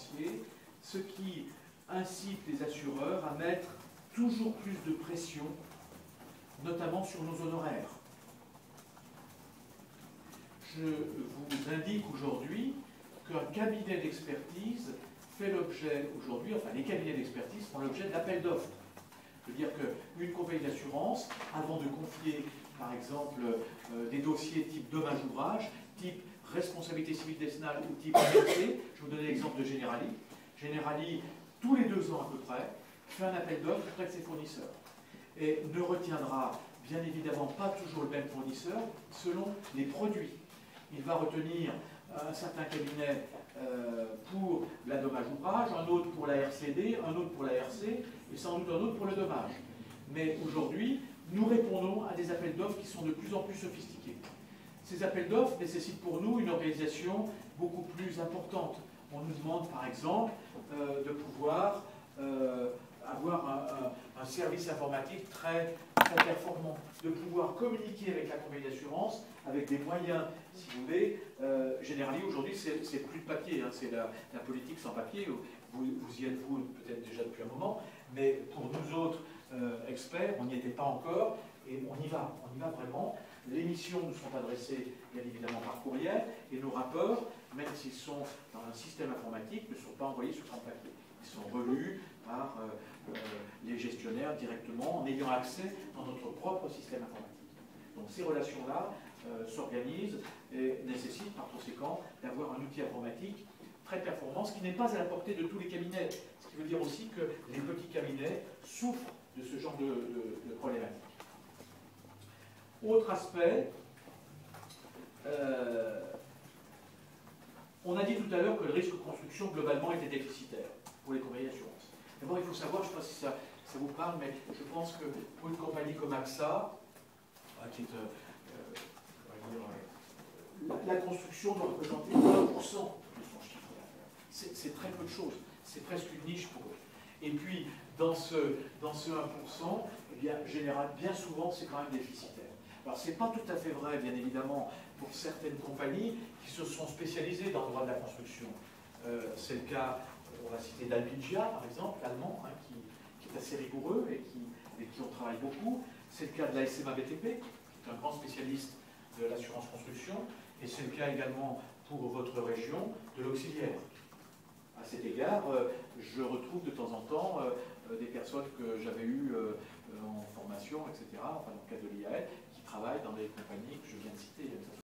créanciers, ce qui incite les assureurs à mettre toujours plus de pression, notamment sur nos honoraires. Je vous indique aujourd'hui qu'un cabinet d'expertise fait l'objet aujourd'hui, enfin les cabinets d'expertise font l'objet d'appels d'offres. C'est-à-dire qu'une compagnie d'assurance, avant de confier par exemple des dossiers type dommage ouvrage, type responsabilité civile décennale ou type RC, je vous donne l'exemple de Generali. Generali, tous les 2 ans à peu près, fait un appel d'offres auprès de ses fournisseurs et ne retiendra bien évidemment pas toujours le même fournisseur selon les produits. Il va retenir un certain cabinet pour la dommage ouvrage, un autre pour la RCD, un autre pour la RC et sans doute un autre pour le dommage. Mais aujourd'hui, nous répondons à des appels d'offres qui sont de plus en plus sophistiqués. Ces appels d'offres nécessitent pour nous une organisation beaucoup plus importante. On nous demande par exemple de pouvoir avoir un service informatique très performant, de pouvoir communiquer avec la compagnie d'assurance avec des moyens, si vous voulez. Generali, aujourd'hui, c'est plus de papier, hein, c'est la politique sans papier. Vous y êtes, vous, peut-être déjà depuis un moment, mais pour nous autres experts, on n'y était pas encore, et on y va vraiment. Les missions nous sont adressées, bien évidemment, par courriel, et nos rapports, même s'ils sont dans un système informatique, ne sont pas envoyés sur un papier. Ils sont relus par les gestionnaires directement, en ayant accès dans notre propre système informatique. Donc ces relations-là s'organisent et nécessitent par conséquent d'avoir un outil informatique très performant, ce qui n'est pas à la portée de tous les cabinets. Ce qui veut dire aussi que les petits cabinets souffrent de ce genre de problématiques. Autre aspect, on a dit tout à l'heure que le risque de construction globalement était déficitaire pour les compagnies d'assurance. D'abord, il faut savoir, je ne sais pas si ça vous parle, mais je pense que pour une compagnie comme AXA, qui est, la construction doit représenter 1% de son chiffre d'affaires. C'est très peu de choses, c'est presque une niche pour eux. Et puis, dans ce 1%, eh bien, bien souvent, c'est quand même déficitaire. Alors, ce n'est pas tout à fait vrai, bien évidemment, pour certaines compagnies qui se sont spécialisées dans le droit de la construction. C'est le cas, on va citer d'Alpigia, par exemple, allemand, hein, qui est assez rigoureux et qui on travaille beaucoup. C'est le cas de la SMA BTP, qui est un grand spécialiste de l'assurance construction. Et c'est le cas également pour votre région de l'auxiliaire. À cet égard, je retrouve de temps en temps des personnes que j'avais eues en formation, etc., enfin dans le cadre de l'IAL, qui travaillent dans les compagnies que je viens de citer.